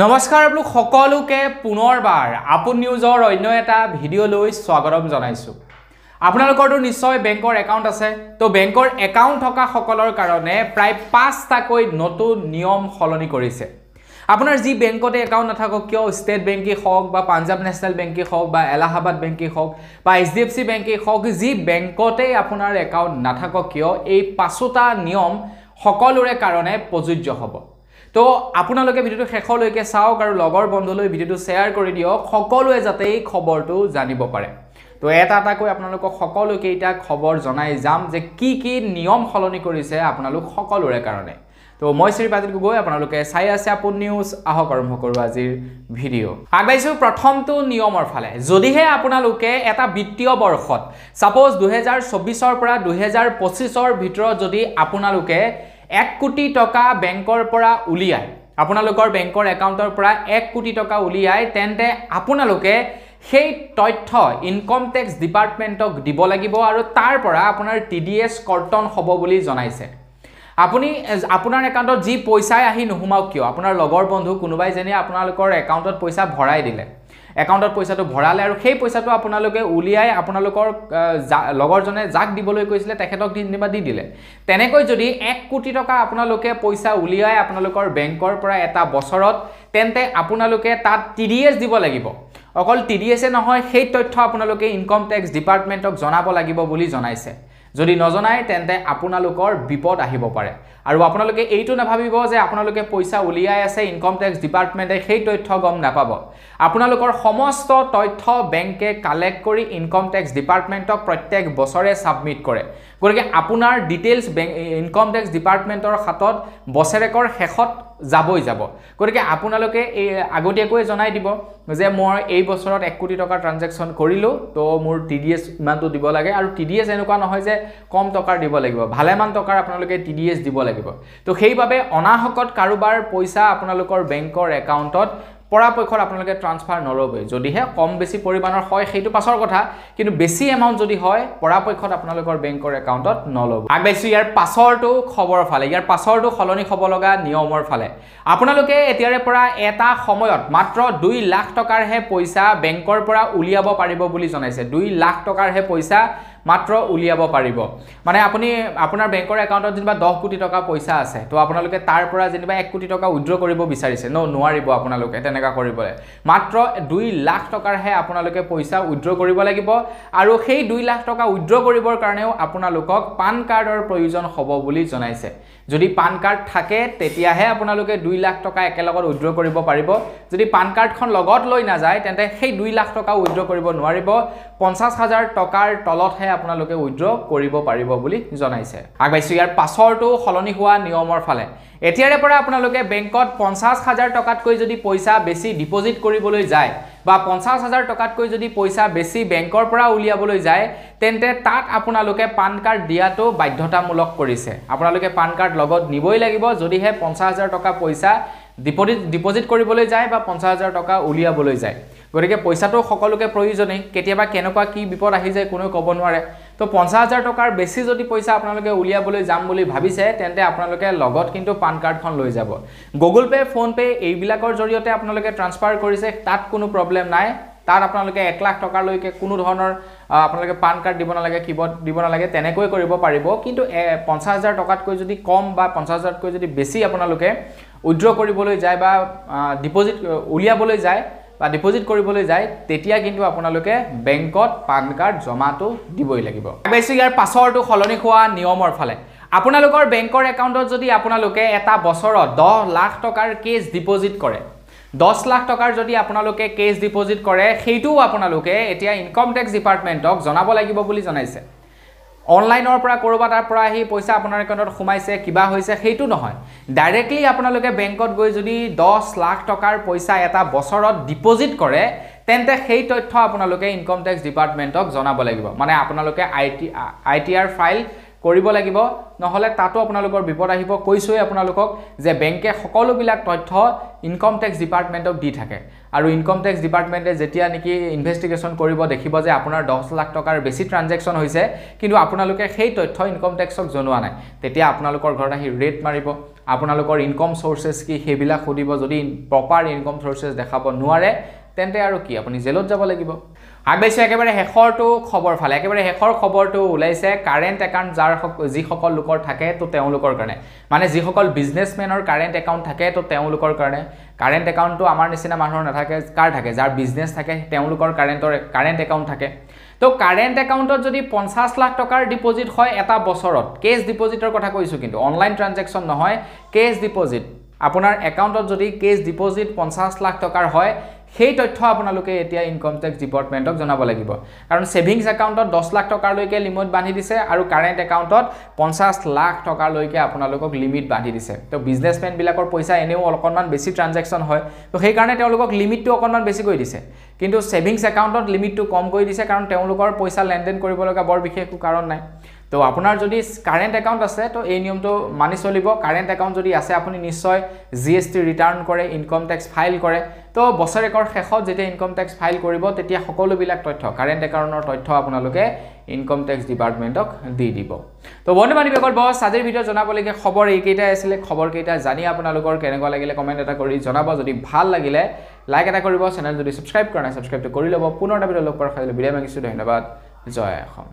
নমস্কাৰ আপোনালোক সকলোকে পুনৰবাৰ আপন নিউজৰ অন্য এটা ভিডিঅ' লৈ স্বাগতম জনাইছো। আপোনালোকৰটো নিশ্চয় বেংকৰ একাউণ্ট আছে, তো বেংকৰ একাউণ্ট থকা সকলৰ কাৰণে প্ৰায় 5টাকৈ নতুন নিয়ম সলনি কৰিছে। আপোনাৰ যি বেংকতে একাউণ্ট নাথাকক কিয়, ষ্টেট বেংকেই হওক বা পাঞ্জাব নেশ্যনেল বেংকেই হওক বা এলাহাবাদ বেংকেই হওক বা HDFC বেংকেই হওক, যি বেংকতে আপোনাৰ একাউণ্ট নাথাকক কিয়, এই 5টা নিয়ম সকলোৰে কাৰণে প্ৰযোজ্য হ'ব। তো আপোনালোকে ভিডিওটো শেষলৈকে চাওক আৰু লগৰ বন্ধুলৈ ভিডিওটো শ্বেয়াৰ কৰি দিয়ক, সকলোৱে যাতে এই খবৰটো জানিব পাৰে। তো এটাকৈ আপোনালোকক সকলোকে এটা খবৰ জনাই যাম যে কি কি নিয়ম সলনি কৰিছে আপোনালোক সকলোৰে কাৰণে। তো মই শ্ৰীপাজিত গগৈ, আপোনালোকে চাই আছে আপন নিউজ। আহক আৰম্ভ কৰোঁ আজিৰ ভিডিঅ'। আগবাঢ়িছোঁ প্ৰথমটো নিয়মৰ ফালে। যদিহে আপোনালোকে এটা বিত্তীয় বৰ্ষত ছাপ'জ 2024ৰ পৰা 2025ৰ ভিতৰত যদি আপোনালোকে 1 কোটি টকা বেংকৰ পৰা উলিয়াই, আপোনালোকৰ বেংকৰ একাউণ্টৰ পৰা 1 কোটি টকা উলিয়াই, তেন্তে আপোনালোকে সেই তথ্য ইনকম টেক্স ডিপাৰ্টমেণ্টক দিব লাগিব আৰু তাৰ পৰা আপোনাৰ TDS কৰ্তন হ'ব বুলি জনাইছে। আপুনি আপোনাৰ একাউণ্টত যি পইচাই আহি নোসোমাওক কিয়, আপোনাৰ লগৰ বন্ধু কোনোবাই যেনে আপোনালোকৰ একাউণ্টত পইচা ভৰাই দিলে, একাউণ্টত পইচাটো ভৰালে আৰু সেই পইচাটো আপোনালোকে উলিয়াই আপোনালোকৰ লগৰজনে যাক দিবলৈ কৈছিলে তেখেতক দি দিলে। তেনেকৈ যদি 1 কোটি টকা আপোনালোকে পইচা উলিয়াই আপোনালোকৰ বেংকৰ পৰা এটা বছৰত, তেন্তে আপোনালোকে তাত TDS দিব লাগিব। অকল TDSে নহয়, সেই তথ্য আপোনালোকে ইনকম টেক্স ডিপাৰ্টমেণ্টক জনাব লাগিব বুলি জনাইছে। যদি নজনায় তেন্তে আপোনালোকৰ বিপদ আহিব পাৰে। আৰু আপোনালোকে এইটো নাভাবিব যে আপোনালোকে পইচা উলিয়াই আছে, ইনকম টেক্স ডিপাৰ্টমেণ্টে সেই তথ্য গম নাপাব। আপোনালোকৰ সমস্ত তথ্য বেংকে কালেক্ট কৰি ইনকম টেক্স ডিপাৰ্টমেণ্টক প্ৰত্যেক বছৰে ছাবমিট কৰে। গতিকে আপোনাৰ ডিটেইলছ ইনকম টেক্স ডিপাৰ্টমেণ্টৰ হাতত বছৰেকৰ শেষত যাবই যাব। গতিকে আপোনালোকে এই আগতীয়াকৈ জনাই দিব যে মই এই বছৰত 1 কোটি টকাৰ ট্ৰানজেকশ্যন কৰিলোঁ, তো মোৰ TDS ইমানটো দিব লাগে। আৰু TDS এনেকুৱা নহয় যে কম টকাৰ দিব লাগিব, ভালেমান টকাৰ আপোনালোকে TDS দিব লাগিব। তো সেইবাবে অনাহকত কাৰোবাৰ পইচা আপোনালোকৰ বেংকৰ একাউণ্টত পৰাপক্ষত আপোনালোকে ট্ৰান্সফাৰ নল'বই। যদিহে কম বেছি পৰিমাণৰ হয় সেইটো পাছৰ কথা, কিন্তু বেছি এমাউণ্ট যদি হয় পৰাপক্ষত আপোনালোকৰ বেংকৰ একাউণ্টত নল'ব। আগবাঢ়িছোঁ ইয়াৰ পাছৰটো খবৰৰ ফালে, ইয়াৰ পাছৰটো সলনি হ'ব লগা নিয়মৰ ফালে। আপোনালোকে এতিয়াৰে পৰা এটা সময়ত মাত্ৰ 2 লাখ টকাৰহে পইচা বেংকৰ পৰা উলিয়াব পাৰিব বুলি জনাইছে। 2 লাখ টকাৰহে পইচা মাত্ৰ উলিয়াব পাৰিব। মানে আপুনি আপোনাৰ বেংকৰ একাউণ্টত যেনিবা 10 কোটি টকা পইচা আছে, তো আপোনালোকে তাৰ পৰা যেনিবা 1 কোটি টকা উইথড্ৰ কৰিব বিচাৰিছে, নোৱাৰিব আপোনালোকে তেনেকুৱা কৰিবলৈ। মাত্ৰ 2 লাখ টকাৰহে আপোনালোকে পইচা উইথড্ৰ কৰিব লাগিব। আৰু সেই 2 লাখ টকা উইথড্ৰ কৰিবৰ কাৰণেও আপোনালোকক পান কাৰ্ডৰ প্ৰয়োজন হ'ব বুলি জনাইছে। যদি পান কাৰ্ড থাকে তেতিয়াহে আপোনালোকে 2 লাখ টকা একেলগত উইথড্ৰ কৰিব পাৰিব। যদি পান কাৰ্ডখন লগত লৈ নাযায় তেন্তে সেই 2 লাখ টকা উইথড্ৰ কৰিব নোৱাৰিব। 50,000 টকাৰ তলতহে আপোনালোকে উইথড্ৰ কৰিব পাৰিব বুলি জনাইছে। আগবাঢ়িছোঁ ইয়াৰ পাছৰটো সলনি হোৱা নিয়মৰ ফালে। এতিয়াৰে পৰা আপোনালোকে বেংকত 50,000 টকাতকৈ যদি পইচা বেছি ডিপজিট কৰিবলৈ যায় বা 50,000 টকাতকৈ যদি পইচা বেছি বেংকৰ পৰা উলিয়াবলৈ যায়, তেন্তে তাত আপোনালোকে পান কাৰ্ড দিয়াটো বাধ্যতামূলক কৰিছে। আপোনালোকে পান কাৰ্ড লগত নিবই লাগিব যদিহে 50,000 টকা পইচা ডিপজিট কৰিবলৈ যায় বা 50,000 টকা উলিয়াবলৈ যায়। গতিকে পইচাটো সকলোকে প্ৰয়োজনেই, কেতিয়াবা কেনেকুৱা কি বিপদ আহি যায় কোনেও ক'ব নোৱাৰে। তো 50,000 টকাৰ বেছি যদি পইচা আপোনালোকে উলিয়াবলৈ যাম বুলি ভাবিছে, তেন্তে আপোনালোকে লগত কিন্তু পান কাৰ্ডখন লৈ যাব। গুগল পে', ফোনপে' এইবিলাকৰ জৰিয়তে আপোনালোকে ট্ৰান্সফাৰ কৰিছে, তাত কোনো প্ৰব্লেম নাই। তাত আপোনালোকে 1 লাখ টকালৈকে কোনো ধৰণৰ আপোনালোকে পান কাৰ্ড দিব নালাগে, কিবৰ্ড দিব নালাগে, তেনেকৈ কৰিব পাৰিব। কিন্তু 50,000 টকাতকৈ যদি কম বা 50,000তকৈ যদি বেছি আপোনালোকে উইথড্ৰ কৰিবলৈ যায় বা উলিয়াবলৈ যায় বা ডিপজিট কৰিবলৈ যায়, তেতিয়া কিন্তু আপোনালোকে বেংকত পান কাৰ্ড জমাটো দিবই লাগিব। বেছি ইয়াৰ পাছৰটো সলনি হোৱা নিয়মৰ ফালে। আপোনালোকৰ বেংকৰ একাউণ্টত যদি আপোনালোকে এটা বছৰত 10 লাখ টকাৰ কেছ ডিপজিট কৰে, 10 লাখ টকাৰ যদি আপোনালোকে কেছ ডিপজিট কৰে, সেইটোও আপোনালোকে এতিয়া ইনকম টেক্স ডিপাৰ্টমেণ্টক জনাব লাগিব বুলি জনাইছে। অনলাইনৰ পৰা ক'ৰবাত তাৰ পৰা আহি পইচা আপোনাৰ একাউণ্টত সোমাইছে, কিবা হৈছে, সেইটো নহয়। ডাইৰেক্টলি আপোনালোকে বেংকত গৈ যদি 10 লাখ টকাৰ পইচা এটা বছৰত ডিপজিট কৰে, তেন্তে সেই তথ্য আপোনালোকে ইনকম টেক্স ডিপাৰ্টমেণ্টক জনাব লাগিব। মানে আপোনালোকে ITR ফাইল কৰিব লাগিব, নহ'লে তাতো আপোনালোকৰ বিপদ আহিব। কৈছোৱে আপোনালোকক যে বেংকে সকলোবিলাক তথ্য ইনকম টেক্স ডিপাৰ্টমেণ্টক দি থাকে। আৰু ইনকম টেক্স ডিপাৰ্টমেণ্টে যেতিয়া নেকি ইনভেষ্টিগেশ্যন কৰিব, দেখিব যে আপোনাৰ 10 লাখ টকাৰ বেছি ট্ৰানজেকশ্যন হৈছে, কিন্তু আপোনালোকে সেই তথ্য ইনকম টেক্সক জনোৱা নাই, তেতিয়া আপোনালোকৰ ঘৰত আহি ৰেড মাৰিব আপোনালোকৰ ইনকম সোৰ্সেস কি হেবিলা খুদিব যদি প্ৰপাৰ ইনকম সোৰ্সেস দেখাব নোৱাৰে তেন্তে আৰু কি আপুনি জেলত যাব লাগিব আগবাইছে একেবাৰে হেখৰটো খবৰ ফালে একেবাৰে হেখৰ খবৰটো ওলাইছে কাৰেন্ট একাউন্ট যাৰ যি সকল লোকৰ থাকে তো তেওঁলোকৰ কাৰণে মানে যি সকল বিজনেসমেনৰ কাৰেন্ট একাউন্ট থাকে তো তেওঁলোকৰ কাৰণে কাৰেন্ট একাউন্টটো আমাৰ নিচিনা মানুহৰ নাথাকে কাৰ থাকে যাৰ বিজনেস থাকে তেওঁলোকৰ কাৰেন্ট একাউন্ট থাকে তো কাৰেন্ট একাউন্টত যদি 50 লাখ টকাৰ ডিপোজিট হয় এটা বছৰত কেছ ডিপোজিটৰ কথা কৈছো কিন্তু অনলাইন ট্ৰানজাকচন নহয় কেছ ডিপোজিট আপোনাৰ একাউন্টত যদি কেছ ডিপোজিট 50 লাখ টকাৰ হয় সেই তথ্য আপোনালোকে এতিয়া ইনকম টেক্স ডিপাৰ্টমেন্টক জনাব লাগিব কাৰণ সেভিংস একাউন্টত 10 লাখ টকাৰ লৈকে লিমিট বান্ধি দিছে আৰু কাৰেন্ট একাউন্টত 50 লাখ টকাৰ লৈকে আপোনালোকক লিমিট বান্ধি দিছে তো বিজনেসমেন বিলাকৰ পইচা এনেও অলকমান বেছি ট্ৰানজাকচন হয় তো সেই কাৰণে তেওঁলোকক লিমিটটো অলকমান বেছি কৰি দিছে কিন্তু সেভিংস একাউন্টত লিমিটটো কম কৰি দিছে কাৰণ তেওঁলোকৰ পইচা লেনদেন কৰিব লগা বৰ বিশেষ কাৰণ নাই তো আপোনাৰ যদি কাৰেন্ট একাউন্ট আছে তো এই নিয়মটো মানি চলিব কাৰেন্ট একাউন্ট যদি আছে আপুনি নিশ্চয় জিএসটি ৰিটাৰ্ণ কৰে ইনকম টেক্স ফাইল কৰে তো বছৰেকৰ শেষত যেতিয়া ইনকম টেক্স ফাইল কৰিব তেতিয়া সকলো বিলাক তথ্য কাৰেন্ট একাউন্টৰ তথ্য আপোনালোকে ইনকম টেক্স ডিপাৰ্টমেন্টক দি দিব তো বন্ধু বান্ধৱীসকল বস আজিৰ ভিডিও জনাবলৈকে খবৰ এইকেইটা আছিল খবৰ কেইটা জানি আপোনালোকৰ কেনেকুৱা লাগিলে কমেন্ট এটা কৰি জনাব যদি ভাল লাগিলে লাইক এটা কৰিব চেনেল যদি সাবস্ক্ৰাইব কৰা নাই সাবস্ক্ৰাইবটো কৰি লব পুনৰ এটা ভিডিও লগ পাৰ খাইলে বিদায় মাগিছো ধন্যবাদ জয় অসম